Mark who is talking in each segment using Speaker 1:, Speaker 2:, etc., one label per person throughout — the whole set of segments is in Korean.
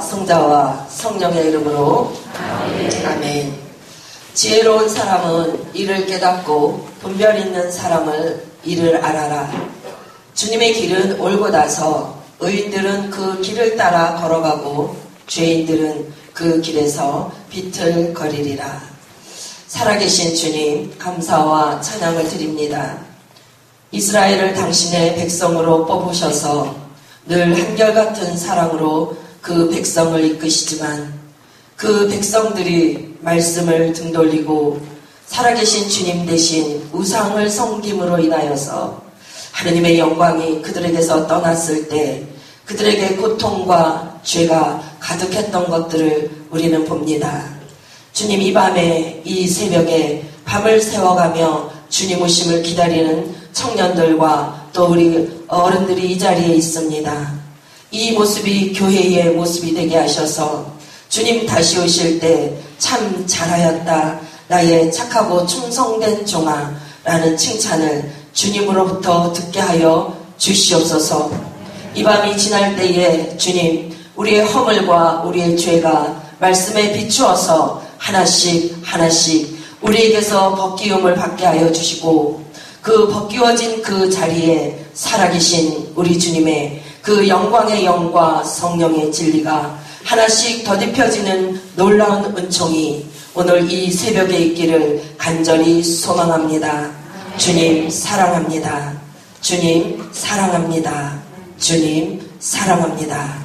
Speaker 1: 성자와 성령의 이름으로 아멘. 아멘. 지혜로운 사람은 이를 깨닫고 분별 있는 사람을 이를 알아라. 주님의 길은 올곧아서 의인들은 그 길을 따라 걸어가고 죄인들은 그 길에서 비틀거리리라. 살아계신 주님, 감사와 찬양을 드립니다. 이스라엘을 당신의 백성으로 뽑으셔서 늘 한결같은 사랑으로 그 백성을 이끄시지만 그 백성들이 말씀을 등돌리고 살아계신 주님 대신 우상을 섬김으로 인하여서 하느님의 영광이 그들에게서 떠났을 때 그들에게 고통과 죄가 가득했던 것들을 우리는 봅니다. 주님, 이 밤에 이 새벽에 밤을 새워가며 주님 오심을 기다리는 청년들과 또 우리 어른들이 이 자리에 있습니다. 이 모습이 교회의 모습이 되게 하셔서 주님 다시 오실 때 참 잘하였다, 나의 착하고 충성된 종아 라는 칭찬을 주님으로부터 듣게 하여 주시옵소서. 이 밤이 지날 때에 주님, 우리의 허물과 우리의 죄가 말씀에 비추어서 하나씩 하나씩 우리에게서 벗기움을 받게 하여 주시고 그 벗기워진 그 자리에 살아계신 우리 주님의 그 영광의 영과 성령의 진리가 하나씩 더딥혀지는 놀라운 은총이 오늘 이 새벽에 있기를 간절히 소망합니다. 주님 사랑합니다. 주님 사랑합니다. 주님 사랑합니다.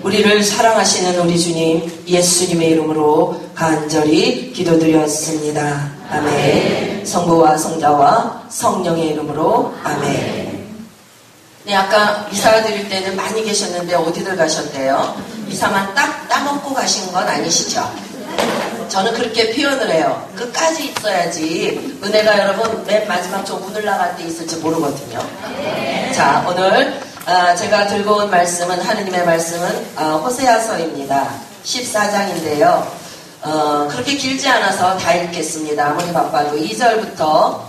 Speaker 1: 우리를 사랑하시는 우리 주님 예수님의 이름으로 간절히 기도드렸습니다. 아멘. 성부와 성자와 성령의 이름으로 아멘. 네, 아까 이사 드릴 때는 많이 계셨는데 어디들 가셨대요? 이사만 딱 따먹고 가신 건 아니시죠? 저는 그렇게 표현을 해요. 끝까지 있어야지 은혜가 여러분 맨 마지막 저 문을 나갈 때 있을지 모르거든요. 자, 오늘 제가 들고 온 말씀은 하느님의 말씀은 호세아서입니다. 14장인데요. 그렇게 길지 않아서 다 읽겠습니다. 아무리 바빠도 2절부터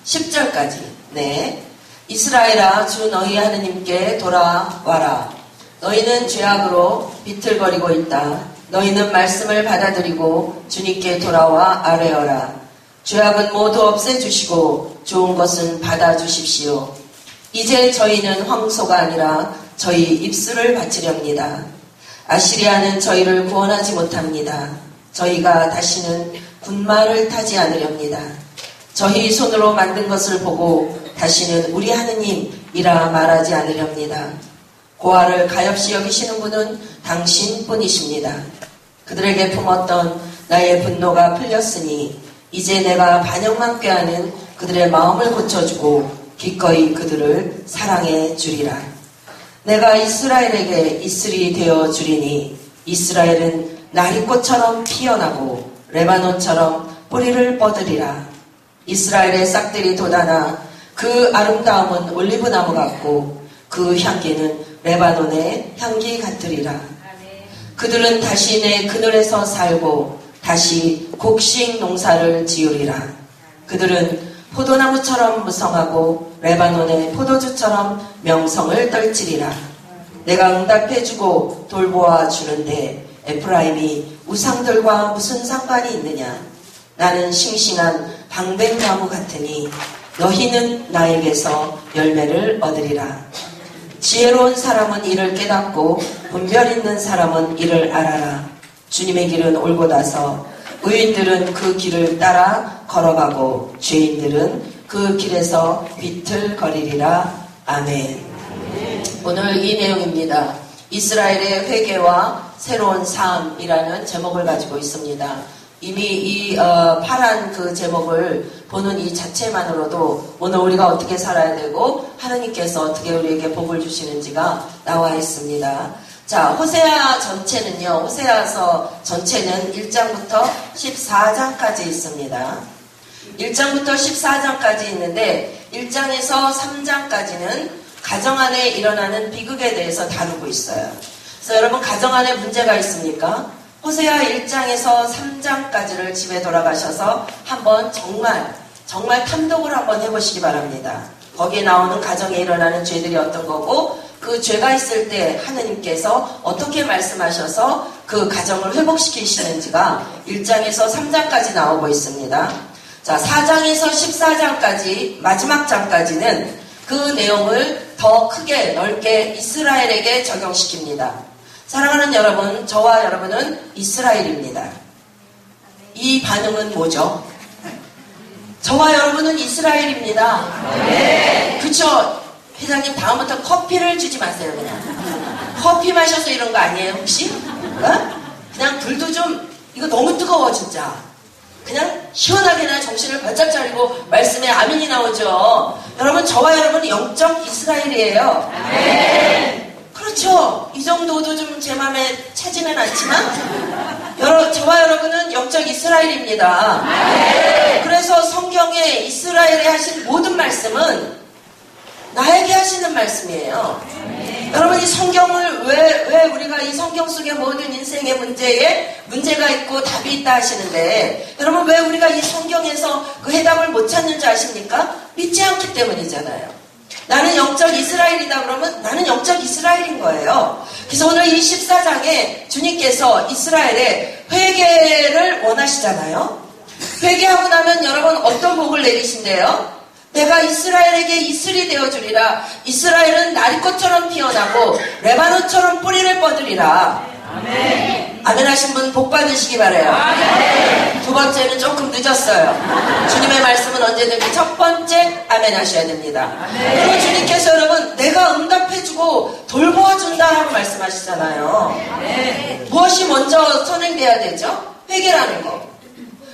Speaker 1: 10절까지. 네. 이스라엘아, 주 너희 하느님께 돌아와라. 너희는 죄악으로 비틀거리고 있다. 너희는 말씀을 받아들이고 주님께 돌아와 아뢰어라. 죄악은 모두 없애주시고 좋은 것은 받아주십시오. 이제 저희는 황소가 아니라 저희 입술을 바치렵니다. 아시리아는 저희를 구원하지 못합니다. 저희가 다시는 군마를 타지 않으렵니다. 저희 손으로 만든 것을 보고 다시는 우리 하느님이라 말하지 않으렵니다. 고아를 가엾이 여기시는 분은 당신뿐이십니다. 그들에게 품었던 나의 분노가 풀렸으니 이제 내가 반역만 꾀하는 그들의 마음을 고쳐주고 기꺼이 그들을 사랑해 주리라. 내가 이스라엘에게 이슬이 되어 주리니 이스라엘은 나리꽃처럼 피어나고 레바논처럼 뿌리를 뻗으리라. 이스라엘의 싹들이 돋아나 그 아름다움은 올리브나무 같고 그 향기는 레바논의 향기 같으리라. 그들은 다시 내 그늘에서 살고 다시 곡식 농사를 지으리라. 그들은 포도나무처럼 무성하고 레바논의 포도주처럼 명성을 떨치리라. 내가 응답해주고 돌보아 주는데 에프라임이 우상들과 무슨 상관이 있느냐. 나는 싱싱한 방백나무 같으니 너희는 나에게서 열매를 얻으리라. 지혜로운 사람은 이를 깨닫고 분별 있는 사람은 이를 알아라. 주님의 길은 올곧아서 의인들은 그 길을 따라 걸어가고 죄인들은 그 길에서 비틀거리리라. 아멘. 오늘 이 내용입니다. 이스라엘의 회개와 새로운 삶이라는 제목을 가지고 있습니다. 이미 이 파란 그 제목을 보는 이 자체만으로도 오늘 우리가 어떻게 살아야 되고 하느님께서 어떻게 우리에게 복을 주시는지가 나와 있습니다. 자, 호세아 전체는요, 호세아서 전체는 1장부터 14장까지 있습니다. 1장부터 14장까지 있는데 1장에서 3장까지는 가정 안에 일어나는 비극에 대해서 다루고 있어요. 그래서 여러분, 가정 안에 문제가 있습니까? 호세아 1장에서 3장까지를 집에 돌아가셔서 한번 정말 탐독을 한번 해보시기 바랍니다. 거기에 나오는 가정에 일어나는 죄들이 어떤 거고 그 죄가 있을 때 하느님께서 어떻게 말씀하셔서 그 가정을 회복시키시는지가 1장에서 3장까지 나오고 있습니다. 자, 4장에서 14장까지 마지막 장까지는 그 내용을 더 크게 넓게 이스라엘에게 적용시킵니다. 사랑하는 여러분, 저와 여러분은 이스라엘입니다. 이 반응은 뭐죠? 저와 여러분은 이스라엘입니다. 네. 그쵸? 회장님 다음부터 커피를 주지 마세요. 그냥 커피 마셔서 이런 거 아니에요 혹시? 어? 그냥 불도 좀 이거 너무 뜨거워 진짜. 그냥 시원하게나 정신을 바짝 차리고 말씀에 아멘이 나오죠. 여러분 저와 여러분은 영적 이스라엘이에요. 네. 그렇죠. 이 정도도 좀 제 마음에 차지는 않지만 저와 여러분은 영적 이스라엘입니다. 네. 그래서 성경에 이스라엘에 하신 모든 말씀은 나에게 하시는 말씀이에요. 네. 여러분 이 성경을 왜 우리가 이 성경 속의 모든 인생의 문제에 문제가 있고 답이 있다 하시는데 여러분 왜 우리가 이 성경에서 그 해답을 못 찾는지 아십니까? 믿지 않기 때문이잖아요. 나는 영적 이스라엘이다 그러면 나는 영적 이스라엘인 거예요. 그래서 오늘 이 14장에 주님께서 이스라엘의 회개를 원하시잖아요. 회개하고 나면 여러분 어떤 복을 내리신대요? 내가 이스라엘에게 이슬이 되어주리라. 이스라엘은 나리꽃처럼 피어나고 레바논처럼 뿌리를 뻗으리라. 아멘. 아멘 하신 분 복 받으시기 바라요. 아멘. 두 번째는 조금 늦었어요. 주님의 말씀은 언제든지 첫 번째 아멘 하셔야 됩니다. 아멘. 그리고 주님께서 여러분 내가 응답해주고 돌보아준다라고 말씀하시잖아요. 아멘. 무엇이 먼저 선행돼야 되죠? 회개라는 거.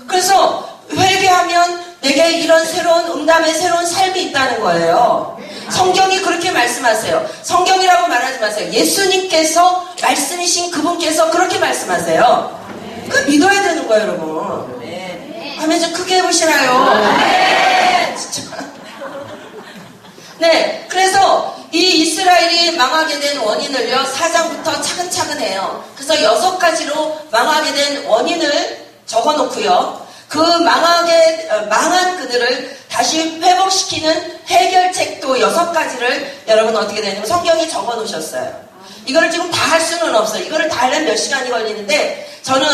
Speaker 1: 그래서 회개하면 내게 이런 새로운 응답의 새로운 삶이 있다는 거예요. 성경이 그렇게 말씀하세요. 성경이라고 말하지 마세요. 예수님께서 말씀이신 그분께서 그렇게 말씀하세요. 그 믿어야 되는 거예요, 여러분. 아멘 좀 크게 해보시나요? 진짜. 네, 그래서 이 이스라엘이 망하게 된 원인을요 4장부터 차근차근 해요. 그래서 6가지로 망하게 된 원인을 적어놓고요. 그 망한 그들을 다시 회복시키는 해결책도 6가지를 여러분 어떻게 되냐면 성경에 적어 놓으셨어요. 이거를 지금 다 할 수는 없어요. 이거를 다 하려면 몇 시간이 걸리는데 저는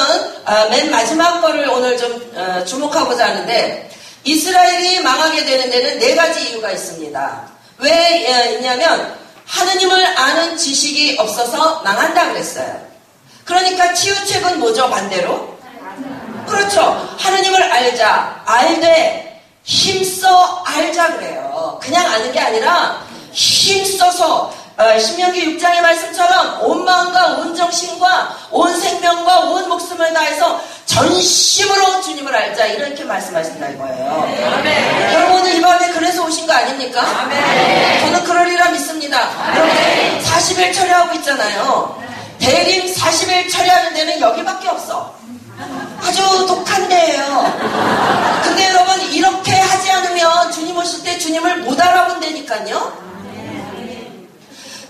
Speaker 1: 맨 마지막 거를 오늘 좀 주목하고자 하는데 이스라엘이 망하게 되는 데는 4가지 이유가 있습니다. 왜 있냐면 하느님을 아는 지식이 없어서 망한다 그랬어요. 그러니까 치유책은 뭐죠? 반대로? 그렇죠. 하느님을 알자. 알되 힘써 알자 그래요. 그냥 아는 게 아니라 힘써서 신명기 6장의 말씀처럼 온 마음과 온 정신과 온 생명과 온 목숨을 다해서 전심으로 주님을 알자 이렇게 말씀하신다는 거예요. 아멘. 여러분 오늘 이 밤에 그래서 오신 거 아닙니까? 아멘. 저는 그러리라 믿습니다. 여러분 40일 철회하고 있잖아요. 대림 40일 철회하는 데는 여기밖에 없어. 아주 독한 데예요. 근데 여러분 이렇게 하지 않으면 주님 오실 때 주님을 못 알아본다니까요.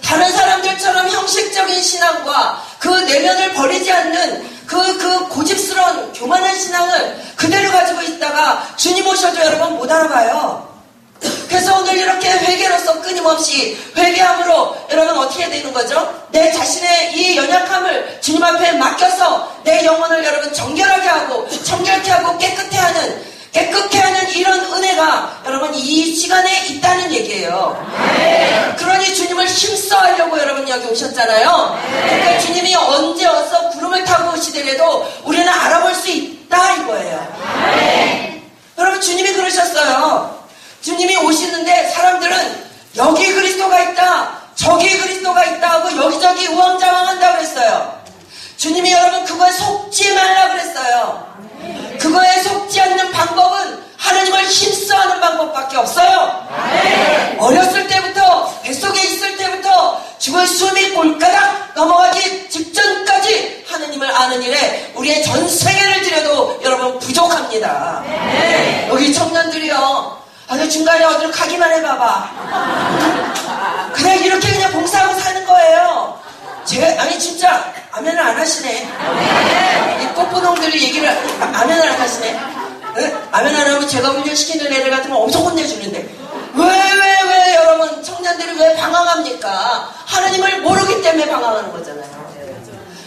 Speaker 1: 다른 사람들처럼 형식적인 신앙과 그 내면을 버리지 않는 그 고집스러운 교만한 신앙을 그대로 가지고 있다가 주님 오셔도 여러분 못 알아봐요. 그래서 오늘 이렇게 회개로서 끊임없이 회개함으로 여러분 어떻게 되는 거죠? 내 자신의 이 연약함을 주님 앞에 맡겨서 내 영혼을 여러분 정결하게 하고 정결케 하고 깨끗게 하는 이런 은혜가 여러분 이 시간에 있다는 얘기예요. 네. 그러니 주님을 힘써 하려고 여러분 여기 오셨잖아요. 네. 그러니까 주님이 언제 어서 구름을 타고 오시더라도 우리는 알아볼 수 있다 이거예요. 네. 여러분 주님이 그러셨어요. 주님이 오시는데 사람들은 여기 그리스도가 있다 저기 그리스도가 있다 하고 여기저기 우왕좌왕한다 그랬어요. 주님이 여러분 그거에 속지 말라 그랬어요. 그거에 속지 않는 방법은 하나님을 힘써하는 방법밖에 없어요. 어렸을 때부터 뱃속에 있을 때부터 죽을 숨이 꼴까닥 넘어가기 직전까지 하나님을 아는 일에 우리의 전 세계를 들여도 여러분 부족합니다. 여기 청년들이요 아주 중간에 어디로 가기만 해봐봐. 그냥 이렇게 그냥 봉사하고 사는 거예요. 아니 진짜 아멘을 안 하시네. 이 꽃분홍들이 얘기를 아멘을 안 하시네. 네? 아멘 안 하면 제가 훈련시키는 애들 같으면 엄청 혼내주는데 왜 여러분 여러분 청년들이 왜 방황합니까? 하나님을 모르기 때문에 방황하는 거잖아요.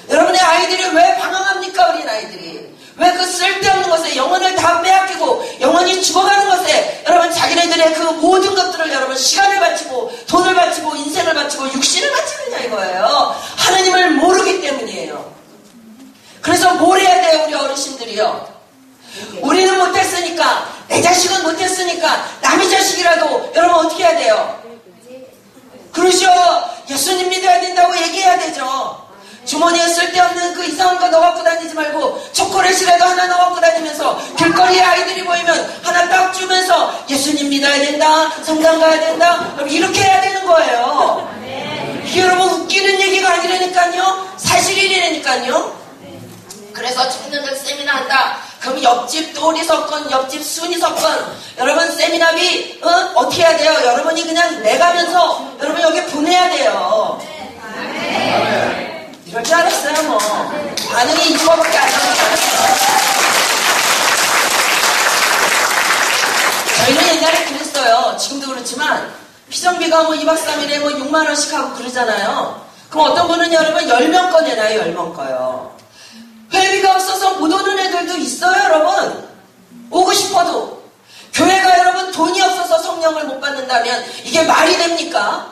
Speaker 1: 여러분의 아이들이 왜 방황합니까? 어린 아이들이 왜 그 쓸데없는 것에 영혼을 다 빼앗기고 영혼이 죽어가는 것에 여러분 자기네들의 그 모든 것들을 여러분 시간을 바치고 돈을 바치고 인생을 바치고 육신을 바치느냐 이거예요. 하나님을 모르기 때문이에요. 그래서 뭘 해야 돼요? 우리 어르신들이요. 우리는 못했으니까 내 자식은 못했으니까 남의 자식이라도 여러분 어떻게 해야 돼요? 그러죠. 예수님 믿어야 된다고 얘기해야 되죠. 주머니에 쓸데없는 그 이상한 거 넣어 갖고 다니지 말고 초콜릿이라도 하나 넣어 갖고 다니면서 길거리에 아이들이 보이면 하나 딱 주면서 예수님 믿어야 된다, 성당 가야 된다, 이렇게 해야 되는 거예요. 이게 여러분 웃기는 얘기가 아니라니까요. 사실이라니까요. 그래서 청년들 세미나 한다. 그럼 옆집 또리 섞건 옆집 순이 섞건 여러분 세미나비 어떻게 해야 돼요? 여러분이 그냥 내가면서 여러분 여기 보내야 돼요. 이럴 줄 알았어요. 뭐 반응이 이거밖에 안 나왔어요. 저희는 옛날에 그랬어요. 지금도 그렇지만 피정비가 뭐 2박 3일에 뭐 6만 원씩 하고 그러잖아요. 그럼 어떤 분은 여러분 10명 거 내놔요. 10명 거요. 회비가 없어서 못 오는 애들도 있어요. 여러분 오고 싶어도 교회가 여러분 돈이 없어서 성령을 못 받는다면 이게 말이 됩니까?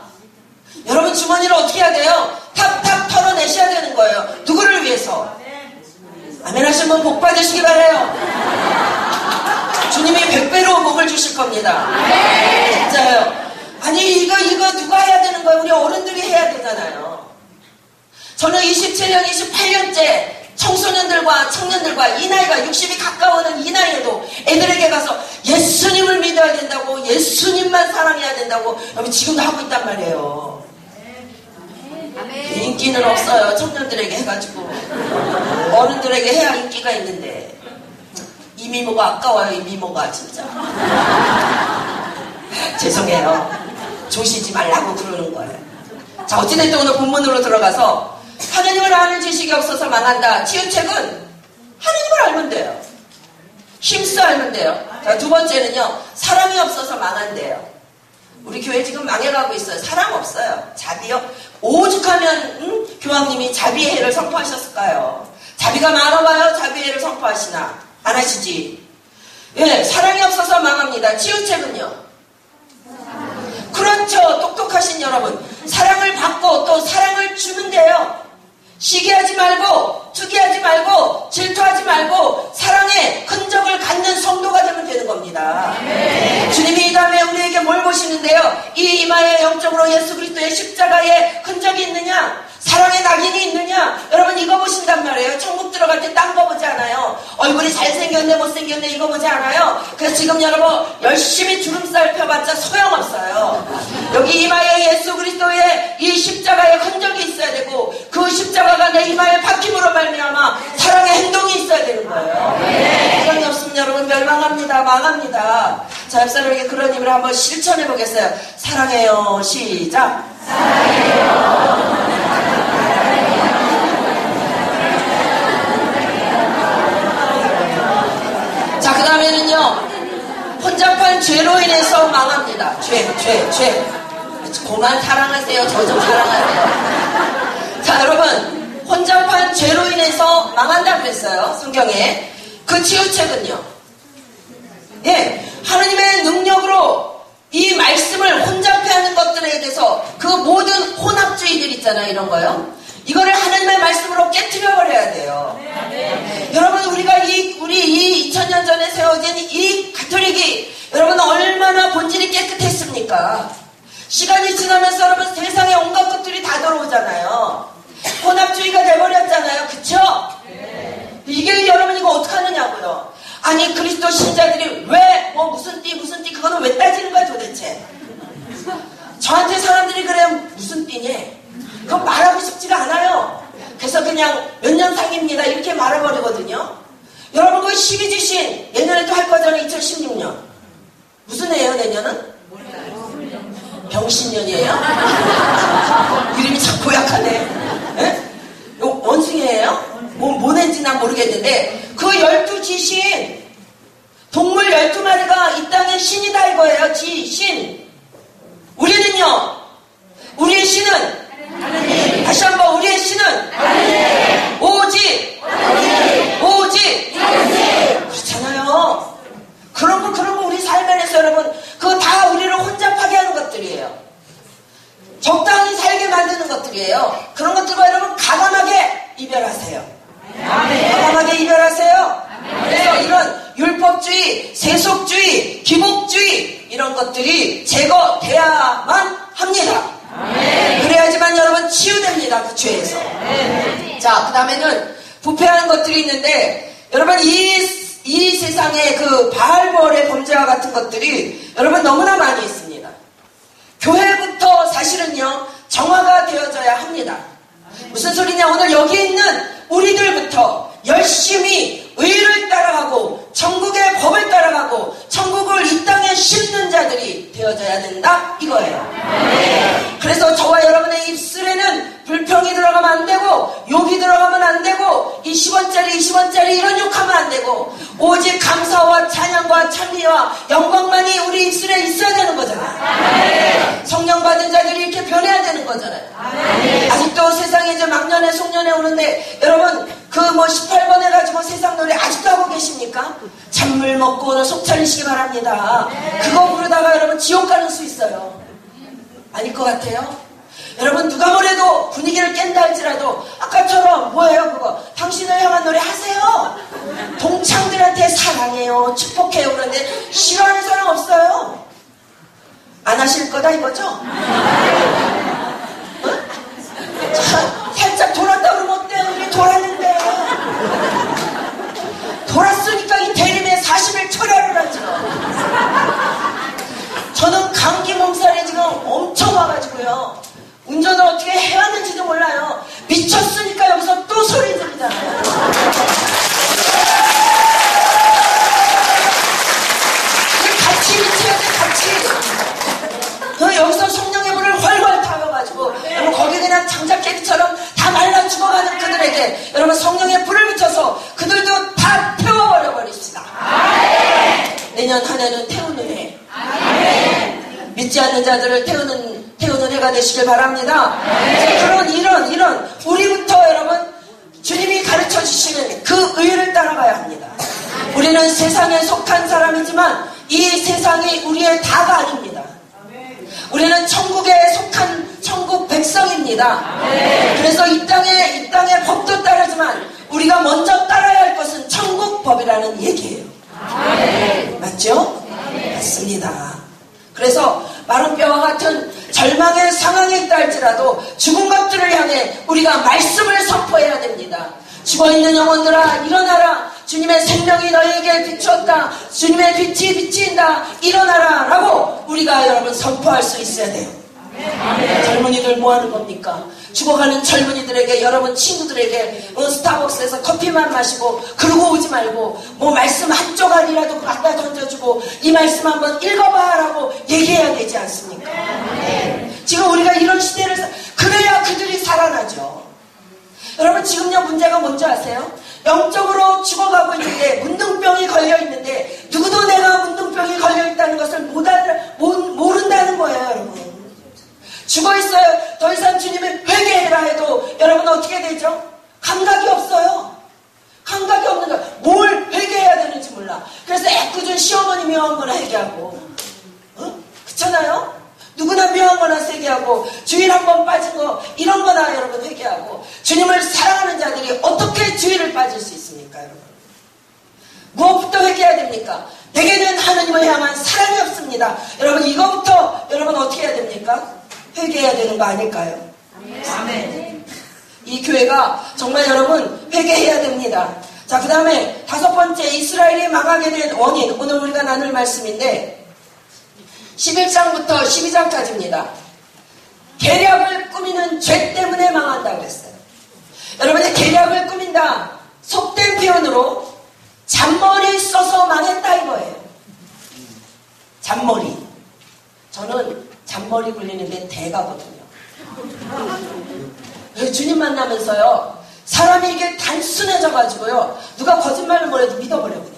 Speaker 1: 여러분 주머니를 어떻게 해야 돼요? 탁탁 털어내셔야 되는 거예요. 누구를 위해서? 아멘 하시는 분 복 받으시기 바라요. 주님이 100배로 복을 주실 겁니다. 진짜요. 아니 이거 누가 해야 되는 거예요? 우리 어른들이 해야 되잖아요. 저는 27년 28년째 청소년들과 청년들과 이 나이가 60이 가까워오는 이 나이에도 애들에게 가서 예수님을 믿어야 된다고 예수님만 사랑해야 된다고 여러분 지금도 하고 있단 말이에요. 인기는 없어요. 청년들에게 해가지고 어른들에게 해야 인기가 있는데 이 미모가 아까워요. 이 미모가 진짜 죄송해요. 조시지 말라고 그러는 거예요. 자 어찌됐든 오늘 본문으로 들어가서 하나님을 아는 지식이 없어서 망한다. 치유책은 하나님을 알면 돼요. 힘써 알면 돼요. 자, 두 번째는요. 사랑이 없어서 망한대요. 우리 교회 지금 망해가고 있어요. 사랑 없어요. 자비요. 오죽하면 교황님이 자비의 해를 선포하셨을까요? 자비가 많아봐요. 자비의 해를 선포하시나? 안 하시지. 예, 사랑이 없어서 망합니다. 치유책은요. 그렇죠. 똑똑하신 여러분. 사랑을 받고 또 사랑을 주면 돼요. 시기하지 말고 투기하지 말고 질투하지 말고 사랑의 흔적을 갖는 성도가 되면 되는 겁니다. 주님이 이 다음에 우리에게 뭘 보시는데요? 이 이마에 영적으로 예수 그리스도의 십자가의 흔적이 있느냐? 사랑의 낙인이 있느냐? 여러분 이거 보신단 말이에요. 천국 들어갈 때 딴 거 보지 않아요. 얼굴이 잘생겼네 못생겼네 이거 보지 않아요. 그래서 지금 여러분 열심히 주름살 펴봤자 소용없어요. 여기 이마에 예수 그리스도의 이 십자가의 흔적이 있어야 되고 그 십자가가 내 이마에 박힘으로 말미암아 사랑의 행동이 있어야 되는 거예요. 사랑이 없으면 여러분 멸망합니다. 망합니다. 자, 옆사람에게 그런 힘을 한번 실천해 보겠어요. 사랑해요. 시작. 사랑해요. 자, 그 다음에는요, 혼잡한 죄로 인해서 망합니다. 죄. 그만 사랑하세요. 저 좀 사랑하세요. 자, 여러분, 혼잡한 죄로 인해서 망한다고 했어요. 성경에. 그 치유책은요. 예, 하나님의 능력으로 이 말씀을 혼잡해 하는 것들에 대해서 그 모든 혼합주의들 있잖아요. 이런 거요. 이거를 하나님의 말씀으로 깨트려 버려야 돼요. 여러분 우리가 우리 2000년 전에 세워진 이 가톨릭이 여러분 얼마나 본질이 깨끗했습니까? 시간이 지나면서 여러분 세상에 온갖 것들이 다 들어오잖아요. 혼합주의가 돼버렸잖아요. 그쵸? 이게 여러분 이거 어떡하느냐고요. 아니 그리스도 신자들이 왜 무슨 띠 그거는 왜 따지는 거야 도대체. 저한테 사람들이 그래요. 무슨 띠니? 그건 말하고 싶지가 않아요. 그래서 그냥 몇 년 상입니다 이렇게 말해버리거든요. 여러분 그 12지신 내년에도 할 거잖아요. 2016년 무슨 해예요 내년은? 병신년이에요? 이름이 참 고약하네. 에? 원숭이에요? 뭐 낸지 난 모르겠는데 그 12지신 동물 12마리가 이 땅의 신이다 이거예요. 지신. 우리는요 있는데요. 그런 것들과 여러분 가감하게 이별하세요. 가감하게 이별하세요. 그래서 이런 율법주의, 세속주의, 기복주의 이런 것들이 제거돼야만 합니다. 그래야지만 여러분 치유됩니다. 그 죄에서. 자, 그 다음에는 부패하는 것들이 있는데 여러분 이 세상에 그 바알보알의 범죄와 같은 것들이 여러분 너무나 많이 있습니다. 교회부터 사실은요 정화가 되어져야 합니다. 무슨 소리냐? 오늘 여기 있는 우리들부터 열심히 의를 따라가고 천국의 법을 따라가고 천국을 이 땅에 심는 자들이 되어져야 된다 이거예요. 그래서 저와 여러분의 입술에는 불평이 들어가면 안 되고 욕이 들어가면 안 되고 이 10원짜리 이런 욕하면 안 되고 오직 감사와 찬양과 찬미와 영광만이 우리 입술에 있어야 되는 거잖아요. 성령 받은 자들이 이렇게 변해야 되는 거잖아요. 아직도 세상에 이제 막년에 송년회 오는데 여러분 그 뭐 18번 해가지고 세상 노래 아직도 하고 계십니까? 찬물 먹고 오늘 속 차리시기 바랍니다. 그거 부르다가 여러분 지옥 가는 수 있어요. 아닐 것 같아요? 여러분 누가 뭐래도 분위기를 깬다 할지라도 아까처럼 뭐예요 그거 당신을 향한 노래 하세요. 동창들한테 사랑해요 축복해요 그런데 싫어하는 사람 없어요. 안 하실 거다 이거죠? 응? 자, 살짝 돌았다 그러면 어때요? 우리 돌았는데 돌았으니까 이 대림에 40일 철야를 하죠. 저는 감기 몸살이 지금 엄청 와가지고요 운전을 어떻게 해야 하는지도 몰라요. 미쳤으니까 여기서 또 소리 들리잖아요. 같이 미쳐야 돼 같이. 여기서 성령의 불을 활활 타가지고 여러분 거기 그냥 장작깨비처럼 다 말라 죽어가는 그들에게 여러분 성령의 불을 붙여서 그들도 다 태워버려 버립시다. 내년 한 해는 태우는 해. 믿지 않는 자들을 태우는 해가 되시길 바랍니다. 그런 이런 우리부터 여러분 주님이 가르쳐 주시는 그 의를 따라가야 합니다. 우리는 세상에 속한 사람이지만 이 세상이 우리의 다가 아닙니다. 우리는 천국에 속한 천국 백성입니다. 그래서 이 땅의 법도 따르지만 우리가 먼저 따라야 할 것은 천국 법이라는 얘기예요. 맞죠? 맞습니다. 그래서 마른 뼈와 같은 절망의 상황에 있다 할지라도 죽은 것들을 향해 우리가 말씀을 선포해야 됩니다. 죽어있는 영혼들아 일어나라. 주님의 생명이 너희에게 비추었다. 주님의 빛이 비친다. 일어나라 라고 우리가 여러분 선포할 수 있어야 돼요. 젊은이들 뭐 하는 겁니까? 죽어가는 젊은이들에게 여러분 친구들에게 스타벅스에서 커피만 마시고 그러고 오지 말고 뭐 말씀 한 조각이라도 갖다 던져주고 이 말씀 한번 읽어봐 라고 얘기해야 되지 않습니까? 지금 우리가 이런 시대를 그래야 그들이 살아나죠. 여러분 지금요 문제가 뭔지 아세요? 영적으로 죽어가고 있는데 문둥병이 걸려있는데 누구도 내가 문둥병이 걸려있다는 것을 모른다는 거예요. 여러분 죽어있어요. 더 이상 주님을 회개해라 해도 여러분 어떻게 되죠? 감각이 없어요. 감각이 없는 거야. 뭘 회개해야 되는지 몰라. 그래서 애꿎은 시어머니 묘한 거나 회개하고 그렇잖아요? 누구나 묘한 거나 세게하고 주일 한번 빠진 거 이런 거나 여러분 회개하고 주님을 사랑하는 자들이 어떻게 주일을 빠질 수 있습니까? 여러분 무엇부터 회개해야 됩니까? 내게는 하나님을 향한 사랑이 없습니다. 여러분 이거부터 여러분 어떻게 해야 됩니까? 회개해야 되는 거 아닐까요? 아멘. 이 교회가 정말 여러분 회개해야 됩니다. 자, 그 다음에 5번째 이스라엘이 망하게 된 원인 오늘 우리가 나눌 말씀인데 11장부터 12장까지입니다. 계략을 꾸미는 죄 때문에 망한다고 그랬어요. 여러분의 계략을 꾸민다. 속된 표현으로 잔머리 써서 망했다 이거예요. 잔머리. 저는 잔머리 굴리는데 대가거든요. 주님 만나면서요. 사람이 이게 단순해져가지고요. 누가 거짓말을 뭐래도 믿어버려 그냥.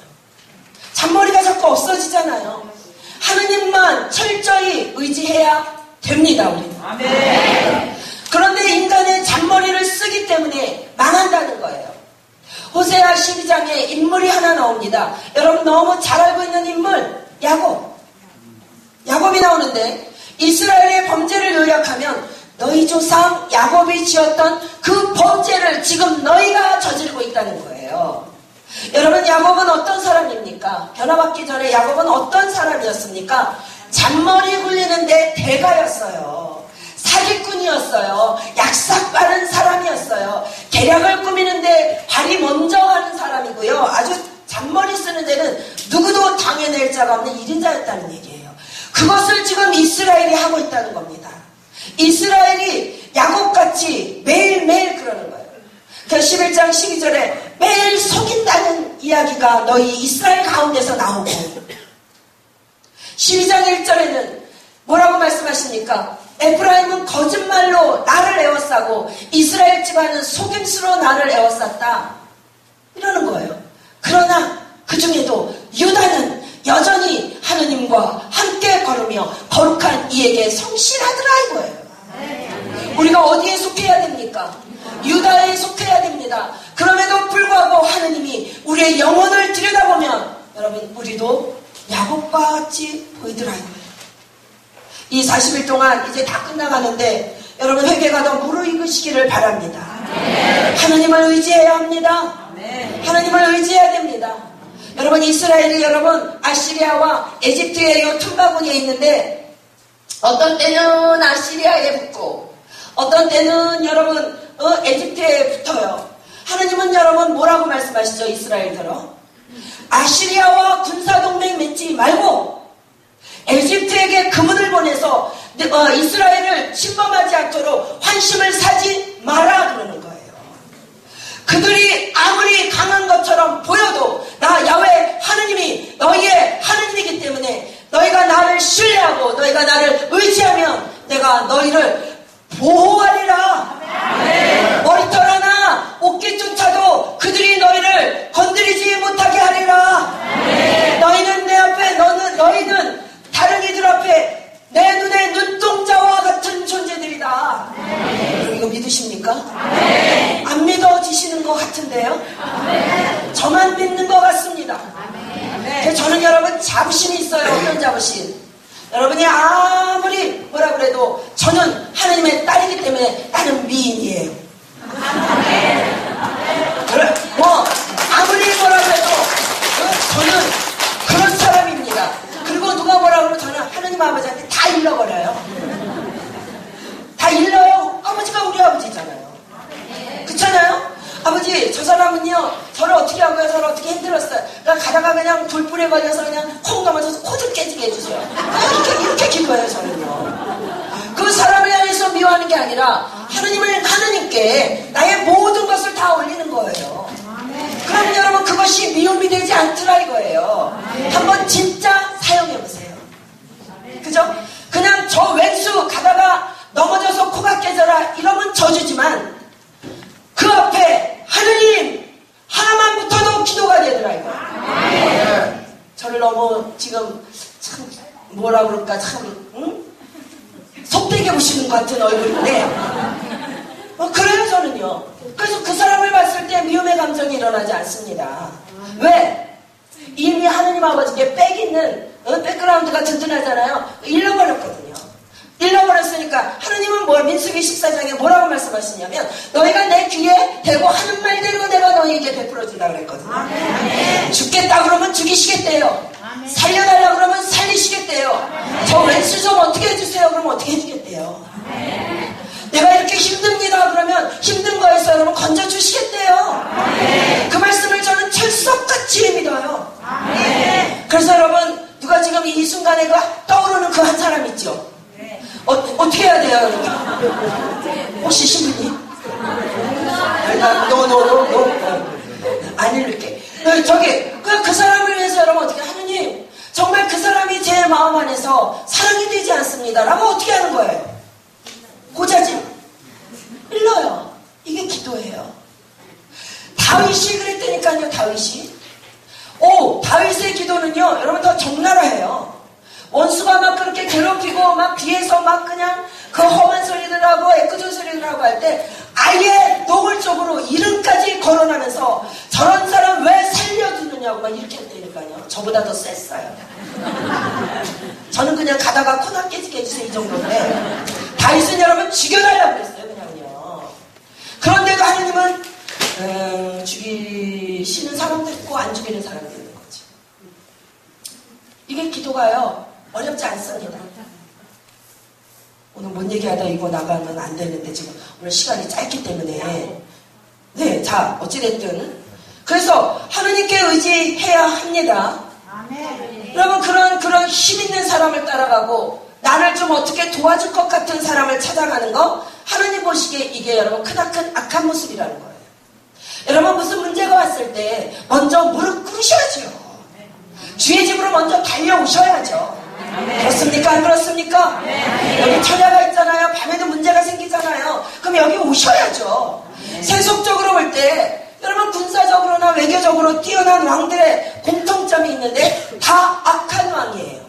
Speaker 1: 잔머리가 자꾸 없어지잖아요. 하느님만 철저히 의지해야 됩니다. 우리는. 아멘. 그런데 인간의 잔머리를 쓰기 때문에 망한다는 거예요. 호세아 12장에 인물이 하나 나옵니다. 여러분 너무 잘 알고 있는 인물 야곱이 나오는데 이스라엘의 범죄를 요약하면 너희 조상 야곱이 지었던 그 범죄를 지금 너희가 저지르고 있다는 거예요. 여러분, 야곱은 어떤 사람입니까? 변화받기 전에 야곱은 어떤 사람이었습니까? 잔머리 굴리는데 대가였어요. 사기꾼이었어요. 약삭 빠른 사람이었어요. 계략을 꾸미는데 발이 먼저 가는 사람이고요. 아주 잔머리 쓰는 데는 누구도 당해낼 자가 없는 1인자였다는 얘기예요. 그것을 지금 이스라엘이 하고 있다는 겁니다. 이스라엘이 야곱같이 매일매일 그러는 거예요. 그 11장 12절에 매일 속인다는 이야기가 너희 이스라엘 가운데서 나오고, 12장 1절에는 뭐라고 말씀하십니까? 에프라임은 거짓말로 나를 에워싸고 이스라엘 집안은 속임수로 나를 에워쌌다, 이러는 거예요. 그러나 그 중에도 유다는 여전히 하느님과 함께 걸으며 거룩한 이에게 성실하더라, 이거예요. 우리가 어디에 속해야 됩니까? 유다에 속해야 됩니다. 그럼에도 불구하고 하느님이 우리의 영혼을 들여다보면 여러분, 우리도 야곱과 같이 보이더라, 이거예요. 이 40일 동안 이제 다 끝나가는데 여러분, 회개가 더 무르익으시기를 바랍니다. 하느님을 의지해야 합니다. 하느님을 의지해야 됩니다. 여러분, 이스라엘이 여러분 아시리아와 에집트의 요 틈바구니에 있는데, 어떤 때는 아시리아에 붙고 어떤 때는 여러분 에집트에 붙어요. 하느님은 여러분 뭐라고 말씀하시죠? 이스라엘들어, 아시리아와 군사동맹 맺지 말고 에집트에게 그물을 보내서 이스라엘을 침범하지 않도록 환심을 사지 마라, 그러는 거예요. 그들이 아무리 강한 것처럼 보여도 나 야훼 하느님이 너희의 하느님이기 때문에 너희가 나를 신뢰하고 너희가 나를 의지하면 내가 너희를 보호하리라. 머리털 하나 옷깃조차도 그들이 너희를 건드리지 못하게 하리라. 너희는 내 앞에, 너희는 다른 이들 앞에 내 눈에 눈동자와 같은 존재들이다. 이거 믿으십니까? 안 믿어지시는 것 같은데요? 저만 믿는 것 같습니다. 저는 여러분 자부심이 있어요. 어떤 자부심? 여러분이 아무리 뭐라 그래도 저는 하느님의 딸이기 때문에 나는 미인이에요. 뭐 아무리 뭐라 그래도 저는 그런 사람입니다. 그리고 누가 뭐라 그러면 저는 하느님 아버지한테 다 일러버려요. 다 일러요. 아버지가 우리 아버지잖아요. 그렇잖아요? 아버지, 저 사람은요, 저를 어떻게 하고요, 저를 어떻게 힘들었어요. 그러니까 가다가 그냥 돌불에 걸려서 그냥 콩 넘어져서 코 좀 깨지게 해주세요. 이렇게 기도해요, 저는요. 그 사람을 향해서 미워하는 게 아니라 하느님께 나의 모든 것을 다 올리는 거예요. 그럼 여러분, 그것이 미움이 되지 않더라, 이거예요. 한번 진짜 사용해보세요. 그죠? 그냥 저 왼수 가다가 넘어져서 코가 깨져라, 이러면 저주지만 그 앞에 하느님 하나만 붙어도 기도가 되더라, 이거. 저를 너무 지금 참 뭐라 그럴까, 참 속되게 보시는 것 같은 얼굴인데, 그래요, 저는요. 그래서 그 사람을 봤을 때 미움의 감정이 일어나지 않습니다. 왜? 이미 하느님 아버지께 백 있는 백그라운드가 든든하잖아요. 잃어버렸거든요. 잃어버렸으니까 하느님은 민수기 14장에 뭐라고 말씀하시냐면, 너희가 내 귀에 대고 하는 말대로 내가 너희에게 베풀어준다 그랬거든요. 죽겠다 그러면 죽이시겠대요. 살려달라 그러면 살리시겠대요. 저 왼수 좀 어떻게 해주세요 그러면 어떻게 해주겠대요. 내가 이렇게 힘듭니다 그러면 힘든 거에서 여러분 건져주시겠대요. 그 말씀을 저는 철석같이 믿어요. 그래서 여러분, 누가 지금 이 순간에 떠오르는 그 한 사람 있죠? 어떻게 해야 돼요, 여러분? 혹시 신부님? 안 읽을게. 저기, 그 사람을 위해서 여러분 어떻게, 하느님, 정말 그 사람이 제 마음 안에서 사랑이 되지 않습니다. 라고 어떻게 하는 거예요? 고자질. 일러요. 이게 기도예요. 다윗이 그랬다니까요, 다윗이. 다윗의 기도는요, 여러분 더 적나라해요. 원수가 막 그렇게 괴롭히고 막 뒤에서 막 그냥 그 험한 소리들 하고 애꿎은 소리들 하고 할 때 아예 노골적으로 이름까지 거론하면서 저런 사람 왜 살려주느냐고 막 이렇게 했다니까요. 저보다 더 셌어요. 저는 그냥 가다가 코나 깨지게 해주세요, 이 정도인데 다윗은 여러분 죽여달라고 그랬어요. 그냥요. 그런데도 하나님은 죽이시는 사람도 있고 안 죽이는 사람도 있는 거지. 이게 기도가요 어렵지 않습니다. 오늘 뭔 얘기하다 이거 나가면 안 되는데 지금 오늘 시간이 짧기 때문에 네, 자 어찌됐든 그래서 하나님께 의지해야 합니다. 여러분 그런 힘 있는 사람을 따라가고 나를 좀 어떻게 도와줄 것 같은 사람을 찾아가는 거 하나님 보시기에 이게 여러분 크나큰 악한 모습이라는 거예요. 여러분 무슨 문제가 왔을 때 먼저 무릎 꿇으셔야죠. 주의 집으로 먼저 달려오셔야죠. 그렇습니까? 안 그렇습니까? 여기 처녀가 있잖아요. 밤에도 문제가 생기잖아요. 그럼 여기 오셔야죠. 세속적으로 볼 때 여러분 군사적으로나 외교적으로 뛰어난 왕들의 공통점이 있는데 다 악한 왕이에요.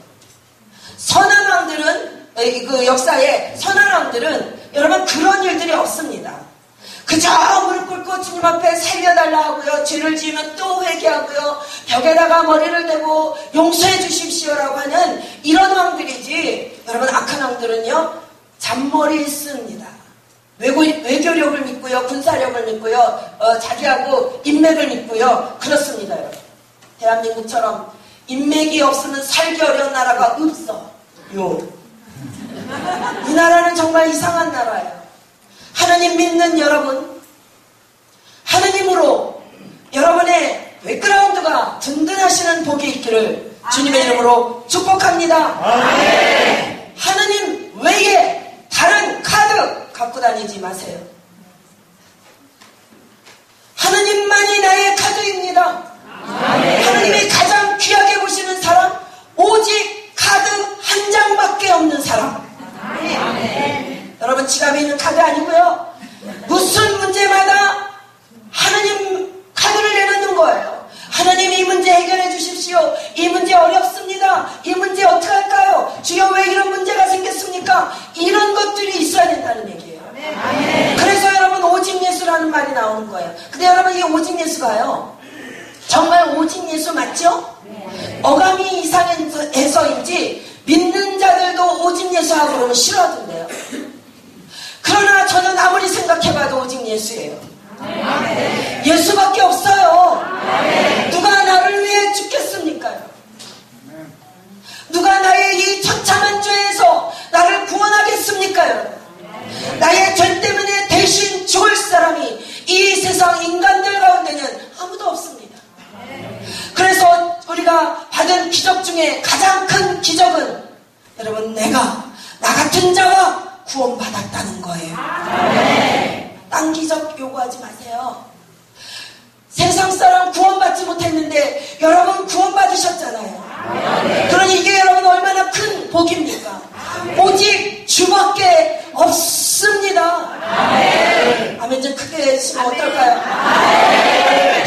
Speaker 1: 선한 왕들은 그 역사에 선한 왕들은 여러분 그런 일들이 없습니다. 그저 무릎 꿇고 주님 앞에 살려달라 하고요. 죄를 지으면 또 회개하고요. 벽에다가 머리를 대고 용서해 주십시오라고 하는 이런 왕들이지 여러분 악한 왕들은요. 잔머리 씁니다. 외교력을 믿고요. 군사력을 믿고요. 자기하고 인맥을 믿고요. 그렇습니다. 여러분. 대한민국처럼 인맥이 없으면 살기 어려운 나라가 없어. 이 나라는 정말 이상한 나라예요. 하나님 믿는 여러분, 하나님으로 여러분의 백그라운드가 든든하시는 복이 있기를 주님의 이름으로 축복합니다. 하나님 외에 다른 카드 갖고 다니지 마세요. 하나님만이 나의 카드입니다. 하나님이 가장 귀하게 보시는 사람, 오직 카드 한 장밖에 없는 사람. 여러분 지갑에 있는 카드 아니고요. 무슨 문제마다 하나님 카드를 내놓는 거예요. 하나님 이 문제 해결해 주십시오. 이 문제 어렵습니다. 이 문제 어떻게 할까요? 주여 왜 이런 문제가 생겼습니까? 이런 것들이 있어야 된다는 얘기예요. 그래서 여러분 오직 예수라는 말이 나오는 거예요. 근데 여러분 이 오직 예수가요. 정말 오직 예수 맞죠? 어감이 이상해서인지 믿는 자들도 오직 예수하고 그러면 싫어하던데요. 그러나 저는 아무리 생각해봐도 오직 예수예요. 예수밖에 없어요. 누가 나를 위해 죽겠습니까요? 누가 나의 이 처참한 죄에서 나를 구원하겠습니까요? 나의 죄 때문에 대신 죽을 사람이 이 세상 인간들 가운데는 아무도 없습니다. 그래서 우리가 받은 기적 중에 가장 큰 기적은 여러분 나 같은 자가 구원받았다는 거예요. 딴 기적 요구하지 마세요. 세상 사람 구원받지 못했는데 여러분 구원받으셨잖아요. 그러니 이게 여러분 얼마나 큰 복입니까? 오직 주밖에 없습니다. 아멘 좀 크게 해주시면 어떨까요?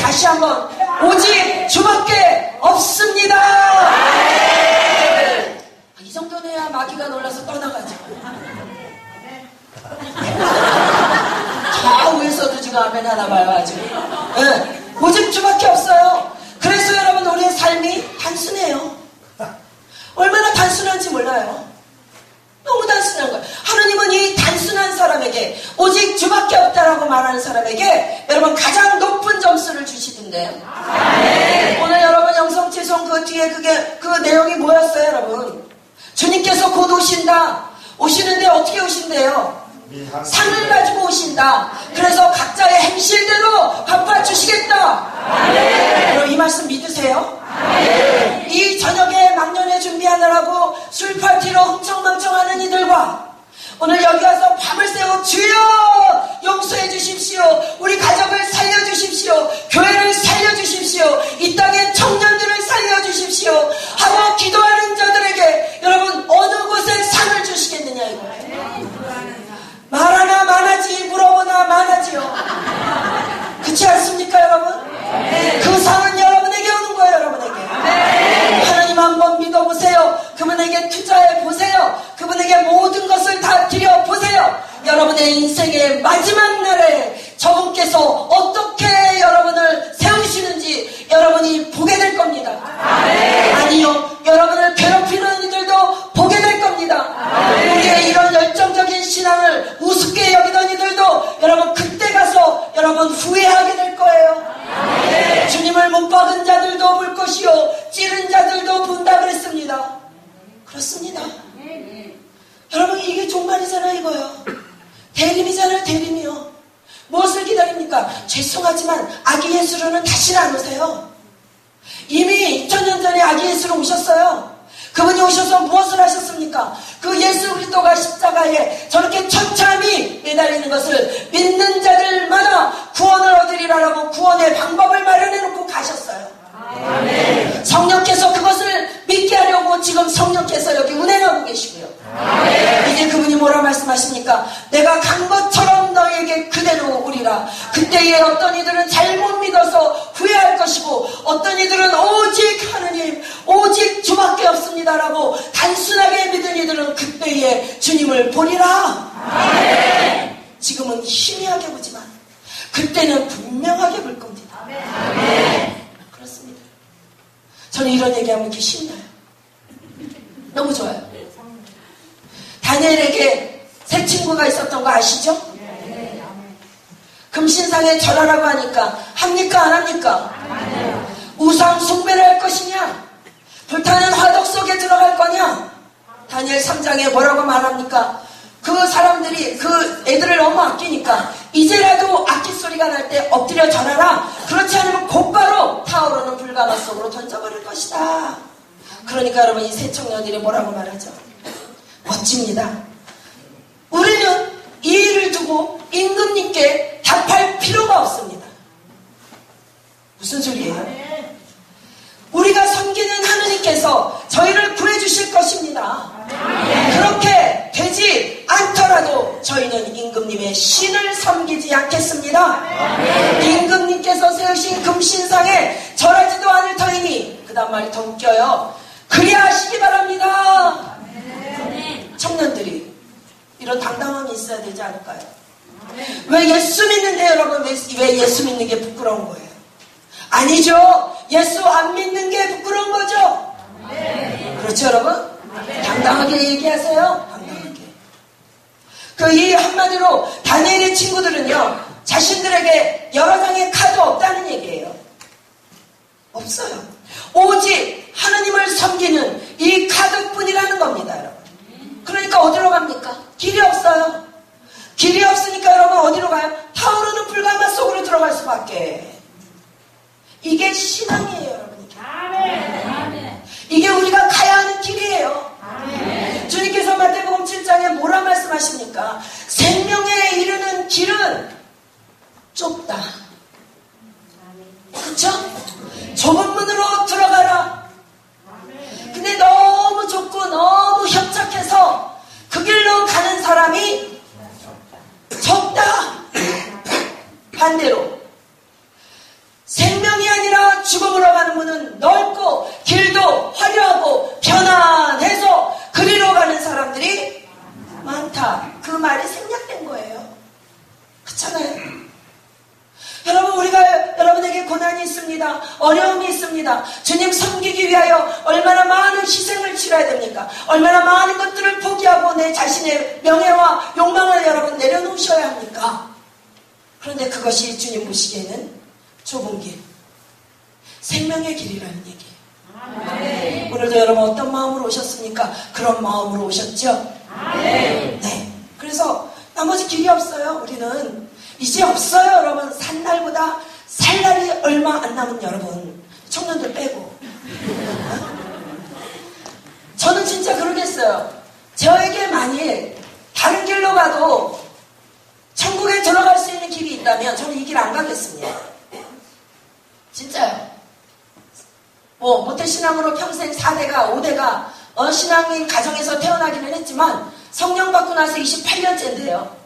Speaker 1: 다시 한번 오직 주밖에 없습니다. 이 정도는 해야 마귀가 놀라서 떠나가죠. 저 위에서도 지금 아멘 하나 봐요 아주. 네. 오직 주밖에 없어요. 그래서 여러분 우리의 삶이 단순해요. 얼마나 단순한지 몰라요. 너무 단순한 거예요. 하나님은 이 단순한 사람에게 오직 주밖에 없다라고 말하는 사람에게 여러분 가장 높은 점수를 주시던데요. 오늘 여러분 영성채송 그 뒤에 그 내용이 뭐였어요 여러분? 주님께서 곧 오시는데 어떻게 오신대요? 상을 가지고 오신다. 그래서 각자의 행실대로 갚아 주시겠다. 그럼 이 말씀 믿으세요? 이 저녁에 막년회 준비하느라고 술파티로 흥청망청하는 이들과 오늘 여기 와서 밤을 새워 주여 용서해 주십시오. 우리 가족을 살려주십시오. 교회를 살려주십시오. 이 땅의 청년들을 살려주십시오 하고 기도하는 자들에게 여러분 어느 곳에 상을 주시겠느냐 이거예요. 말하나 많아지 물어보나 많아지요. 그렇지 않습니까 여러분? 그 상은 여러분에게 오는 거예요. 여러분에게 하나님 한번 믿어보세요. 그분에게 투자해보세요. 그분에게 모든 것을 다 드려보세요. 여러분의 인생의 마지막 날에 저분께서 어떻게 여러분을 세우시는지 여러분이 보게 될 겁니다. 아니요 여러분을 괴롭히는 이들도 보게 될 겁니다. 우리의 이런 열정적인 신앙
Speaker 2: 여러분 후회하게 될 거예요. 주님을 못 박은 자들도 볼 것이요 찌른 자들도 본다 그랬습니다. 그렇습니다. 여러분 이게 종말이잖아요. 이거요. 대림이잖아요. 대림이요. 무엇을 기다립니까? 죄송하지만 아기 예수로는 다시는 안 오세요. 이미 2000년 전에 아기 예수로 오셨어요. 그분이 오셔서 무엇을 하셨습니까? 그 예수 그리스도가 십자가에 저렇게 처참히 매달리는 것을 믿는 자들마다 구원을 얻으리라라고 구원의 방법을 마련해 놓고 가셨어요. 아멘. 성령께서 그것을 믿게 하려고 지금 성령께서 여기 운행하고 계시고요. 아멘. 이제 그분이 뭐라 말씀하십니까? 내가 간 것처럼 너에게 그대로 오리라. 그때에 어떤 이들은 잘못 믿어서 후회할 것이고 어떤 이들은 오직 하느님 오직 주밖에 없습니다라고 단순하게 믿은 이들은 그때에 주님을 보리라. 아멘. 지금은 희미하게 보지만 그때는 분명하게 볼 겁니다. 아멘. 그렇습니다. 저는 이런 얘기하면 이렇게 신나요. 너무 좋아요. 다니엘에게 새 친구가 있었던 거 아시죠? 금신상에 절하라고 하니까 합니까 안 합니까? 우상 숭배를 할 것이냐? 불타는 화덕 속에 들어갈 거냐? 다니엘 3장에 뭐라고 말합니까? 그 사람들이 그 애들을 너무 아끼니까 이제라도 악기 소리가 날 때 엎드려 절하라. 그렇지 않으면 곧바로 타오르는 불가마 속으로 던져버릴 것이다. 그러니까 여러분 이 새 청년들이 뭐라고 말하죠? 멋집니다. 우리는 이 일을 두고 임금님께 답할 필요가 없습니다. 무슨 소리예요? 우리가 섬기는 하느님께서 저희를 구해주실 것입니다. 그렇게 되지 않더라도 저희는 임금님의 신을 섬기지 않겠습니다. 임금님께서 세우신 금신상에 절하지도 않을 터이니 그 다음 말이 더 웃겨요. 그래야 하시기 바랍니다. 청년들이 이런 당당함이 있어야 되지 않을까요? 왜 예수 믿는데 여러분 왜 예수 믿는 게 부끄러운 거예요? 아니죠. 예수 안 믿는 게 부끄러운 거죠. 그렇죠 여러분? 당당하게 얘기하세요. 당당하게. 이 한마디로 다니엘의 친구들은요 자신들에게 여러 장의 카드 없다는 얘기예요. 없어요. 오직 하나님을 섬기는 이 카드뿐이라는 겁니다 여러분. 그러니까 어디로 갑니까? 길이 없어요. 길이 없으니까 여러분 어디로 가요? 타오르는 불가마 속으로 들어갈 수밖에. 이게 신앙이에요 여러분. 이게 우리가 가야 하는 길이에요. 주님께서 마태복음 7장에 뭐라 말씀하십니까? 생명에 이르는 길은 좁다. 그쵸? 좁은 문으로 들어가라. 근데 너무 좁고 너무 협착해서 그 길로 가는 사람이 적다. 반대로 생명이 아니라 죽음으로 가는 문은 넓고 길도 화려하고 편안해서 그리로 가는 사람들이 많다. 그 말이 생략된 거예요. 그렇잖아요. 여러분 우리가 여러분에게 고난이 있습니다. 어려움이 있습니다. 주님 섬기기 위하여 얼마나 많은 희생을 치러야 됩니까? 얼마나 많은 것들을 포기하고 내 자신의 명예와 욕망을 여러분 내려놓으셔야 합니까? 그런데 그것이 주님 보시기에는 좁은 길, 생명의 길이라는 얘기예요. 오늘도 여러분 어떤 마음으로 오셨습니까? 그런 마음으로 오셨죠? 네. 그래서 나머지 길이 없어요. 우리는 이제 없어요 여러분. 산 날보다 살 날이 얼마 안 남은 여러분 청년들 빼고. 저는 진짜 그러겠어요. 저에게 만일 다른 길로 가도 천국에 들어갈 수 있는 길이 있다면 저는 이 길 안 가겠습니다. 진짜요. 모태신앙으로 평생 4대가 5대가 신앙인 가정에서 태어나기는 했지만 성령 받고 나서 28년째인데요.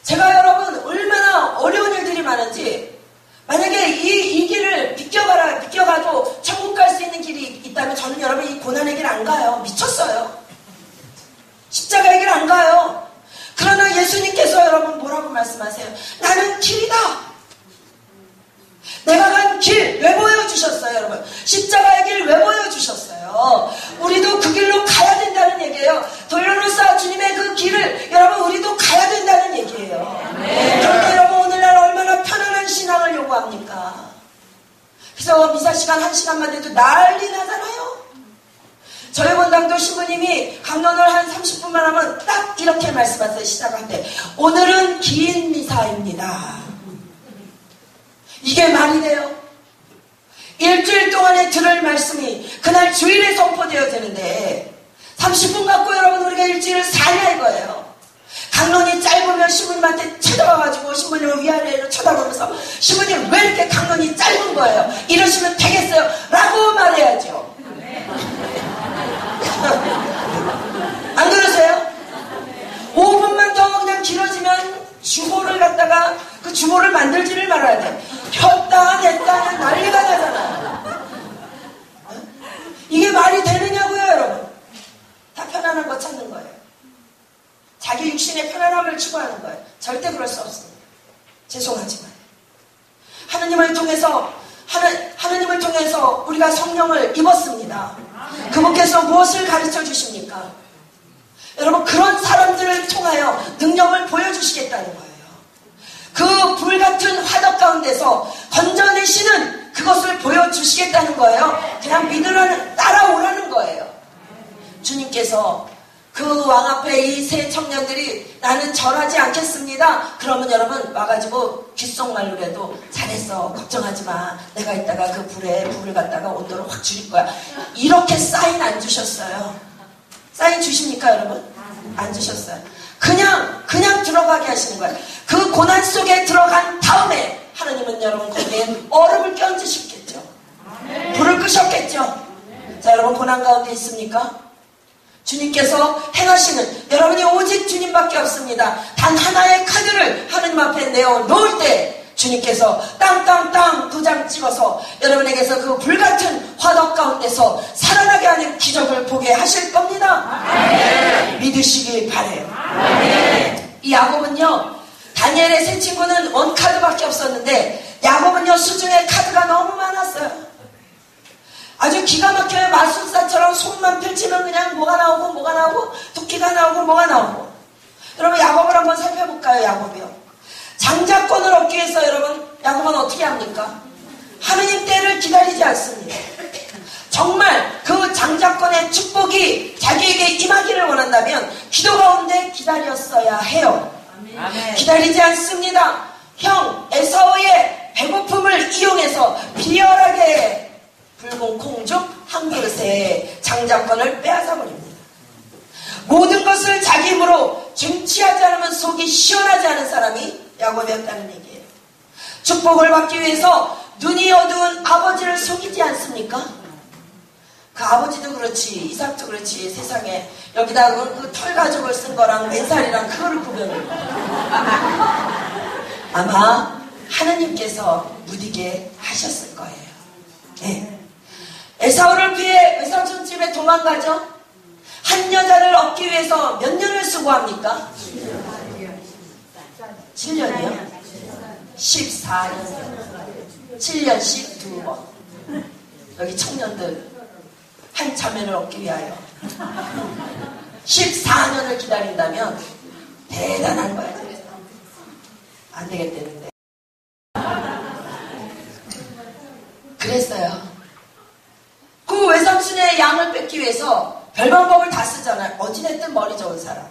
Speaker 2: 제가 여러분 얼마나 어려운 일들이 많은지, 만약에 이 길을 비껴가도 천국 갈 수 있는 길이 있다면 저는 여러분 이 고난의 길 안 가요. 미쳤어요. 십자가의 길 안 가요. 그러나 예수님께서 여러분 뭐라고 말씀하세요? 나는 길이다. 내가 간 길 왜 보여주셨어요 여러분? 십자가의 길 왜 보여주셨어요? 우리도 그 길로 가야 된다는 얘기예요. 돌로로사 주님의 그 길을 여러분 우리도 가야 된다는 얘기예요. 그런데 여러분 오늘날 얼마나 편안한 그래서 미사 시간 1시간만 돼도 난리 나잖아요. 저희 본당도 신부님이 강론을 한 30분만 하면 딱 이렇게 말씀하세요. 시작할 때 오늘은 긴 미사입니다. 이게 말이 돼요? 일주일 동안에 들을 말씀이 그날 주일에 선포되어지는데 30분 갖고 여러분 우리가 일주일을 사냐 이거예요. 강론이 짧으면 신부님한테 쳐다봐가지고 신부님을 위아래로 쳐다보면서 신부님 왜 이렇게 강론이 짧은 거예요? 이러시면 되겠어요? 라고 말해야죠. 안 그러세요? 5분만 더 그냥 길어지면 주보를 갖다가 그 주보를 만들지를 말아야 돼. 폈다 냈다 난리가 나잖아. 이게 말이 되느냐고요 여러분. 다 편안한 거 찾는 거예요. 자기 육신의 편안함을 추구하는 거예요. 절대 그럴 수 없습니다. 죄송하지만 하느님을 통해서 우리가 성령을 입었습니다. 그분께서 무엇을 가르쳐 주십니까? 여러분 그런 사람들을 통하여 능력을 보여주시겠다는 거예요. 그 불같은 화덕 가운데서 건져내시는 그것을 보여주시겠다는 거예요. 그냥 따라오라는 거예요. 주님께서 그 왕 앞에 이 세 청년들이 나는 절하지 않겠습니다. 그러면 여러분 와가지고 귓속말로라도 잘했어 걱정하지 마. 내가 이따가 그 불을 갖다가 온도를 확 줄일 거야. 이렇게 사인 안 주셨어요. 사인 주십니까 여러분? 안 주셨어요. 그냥 들어가게 하시는 거예요. 그 고난 속에 들어간 다음에 하나님은 여러분 거기에 얼음을 껴얹으셨겠죠. 불을 끄셨겠죠. 자 여러분 고난 가운데 있습니까? 주님께서 행하시는 여러분이 오직 주님밖에 없습니다. 단 하나의 카드를 하나님 앞에 내어놓을 때 주님께서 땅땅땅 2장 찍어서 여러분에게서 그 불같은 화덕 가운데서 살아나게 하는 기적을 보게 하실 겁니다. 아멘. 믿으시길 바래요. 아멘. 이 야곱은요 다니엘의 세 친구는 원카드밖에 없었는데 야곱은요 수중에 카드가 너무 많았어요. 아주 기가 막혀요. 마술사처럼 손만 펼치면 그냥 뭐가 나오고 토끼가 나오고 뭐가 나오고. 여러분 야곱을 한번 살펴볼까요? 야곱이요. 장자권을 얻기 위해서 여러분 야곱은 어떻게 합니까? 하느님 때를 기다리지 않습니다. 정말 그 장자권의 축복이 자기에게 임하기를 원한다면 기도 가운데 기다렸어야 해요. 아멘. 기다리지 않습니다. 형 에사오의 배고픔을 이용해서 비열하게 붉은 콩죽 한 그릇에 장자권을 빼앗아버립니다. 모든 것을 자기 힘으로 쟁취하지 않으면 속이 시원하지 않은 사람이 야곱이었다는 얘기예요. 축복을 받기 위해서 눈이 어두운 아버지를 속이지 않습니까? 그 아버지도 그렇지 이삭도 그렇지 세상에 여기다 그 털가죽을 쓴 거랑 맨살이랑 그거를 구별을 아마 하느님께서 무디게 하셨을 거예요. 네. 에사오를 피해 외삼촌 집에 도망가죠. 한 여자를 얻기 위해서 몇 년을 수고합니까? 7년이요? 14년 7년씩 2번 여기 청년들 한 자매를 얻기 위하여 14년을 기다린다면 대단한 거야. 안 되겠다는데 그랬어요. 그 외삼촌의 양을 뺏기 위해서 별 방법을 다 쓰잖아요. 어찌됐든 머리 좋은 사람.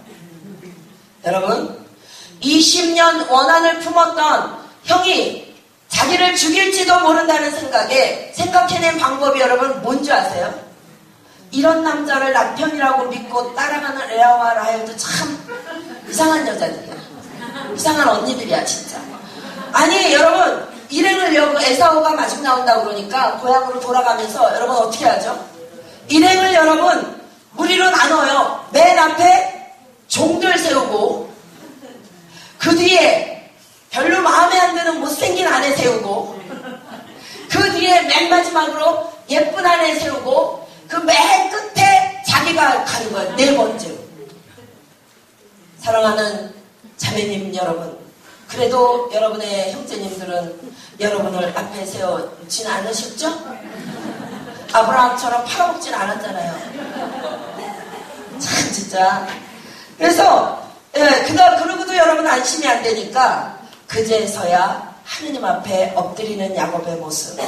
Speaker 2: 여러분 20년 원한을 품었던 형이 자기를 죽일지도 모른다는 생각해낸 방법이 여러분 뭔지 아세요? 이런 남자를 남편이라고 믿고 따라가는 레아와 라헬도 참 이상한 여자들이야. 이상한 언니들이야 진짜. 아니 여러분 일행을 여고 에사오가 마중 나온다고 그러니까 고향으로 돌아가면서 여러분 어떻게 하죠? 일행을 여러분 무리로 나눠요. 맨 앞에 종들 세우고 그 뒤에 별로 마음에 안 드는 못생긴 아내 세우고 그 뒤에 맨 마지막으로 예쁜 아내 세우고 그 맨 끝에 자기가 가는 거예요. 네 번째로. 사랑하는 자매님 여러분 그래도 여러분의 형제님들은 여러분을 앞에 세우진 않으셨죠? 아브라함처럼 팔아먹진 않았잖아요. 참 진짜. 그래서 그러고도 여러분 안심이 안 되니까 그제서야 하느님 앞에 엎드리는 야곱의 모습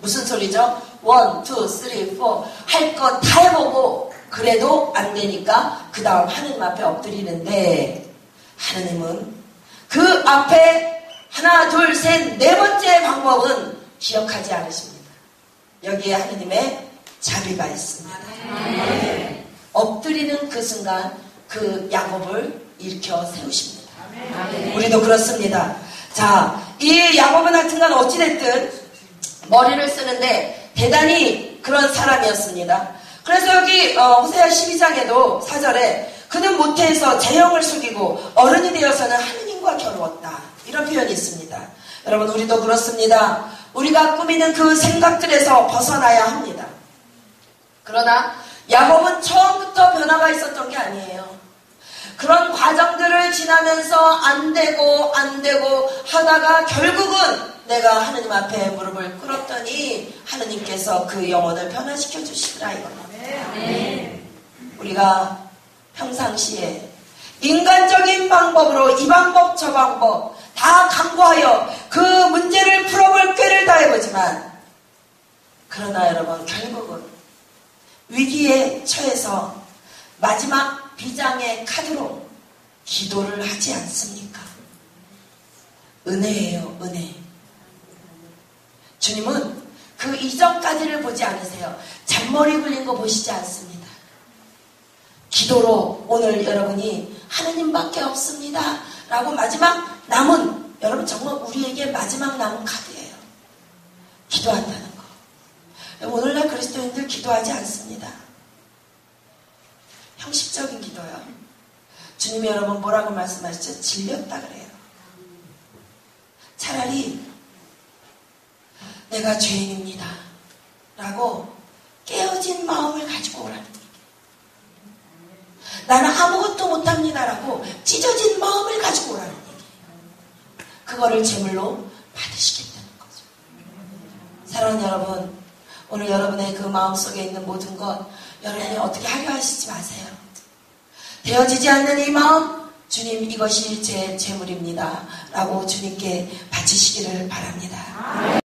Speaker 2: 무슨 소리죠? 1, 2, 3, 4 할 거 다 해보고 그래도 안 되니까 그 다음 하느님 앞에 엎드리는데 하느님은 그 앞에 하나, 둘, 셋, 네 번째 방법은 기억하지 않으십니다. 여기에 하느님의 자비가 있습니다. 엎드리는 그 순간 그 야곱을 일으켜 세우십니다. 우리도 그렇습니다. 자, 이 야곱은 하여튼간 어찌됐든 머리를 쓰는데 대단히 그런 사람이었습니다. 그래서 여기 호세아 12장에도 4절에 그는 모태에서 재형을 속이고 어른이 되어서는 하느님과 겨루었다. 이런 표현이 있습니다. 여러분 우리도 그렇습니다. 우리가 꾸미는 그 생각들에서 벗어나야 합니다. 그러나 야곱은 처음부터 변화가 있었던 게 아니에요. 그런 과정들을 지나면서 안 되고 하다가 결국은 내가 하느님 앞에 무릎을 꿇었더니 하느님께서 그 영혼을 변화시켜 주시더라 이겁니다. 우리가 평상시에 인간적인 방법으로 이 방법 저 방법 다 강구하여 그 문제를 풀어볼 꾀를 다해보지만 그러나 여러분 결국은 위기에 처해서 마지막 비장의 카드로 기도를 하지 않습니까? 은혜예요, 은혜. 주님은 그 이전까지를 보지 않으세요. 잔머리 굴린 거 보시지 않습니다. 기도로 오늘 여러분이 하느님밖에 없습니다 라고 마지막 남은, 여러분 정말 우리에게 마지막 남은 카드예요. 기도한다는 거. 오늘날 그리스도인들 기도하지 않습니다. 형식적인 기도요. 주님이 여러분 뭐라고 말씀하시죠? 질렸다 그래요. 차라리 내가 죄인입니다 라고 깨어진 마음을 가지고 오라는 얘기예요. 나는 아무것도 못합니다 라고 찢어진 마음을 가지고 오라는 얘기예요. 그거를 제물로 받으시겠다는 거죠. 사랑하는 여러분, 오늘 여러분의 그 마음속에 있는 모든 것 여러분이 어떻게 하려 하시지 마세요. 되어지지 않는 이 마음, 주님 이것이 제 제물입니다 라고 주님께 바치시기를 바랍니다.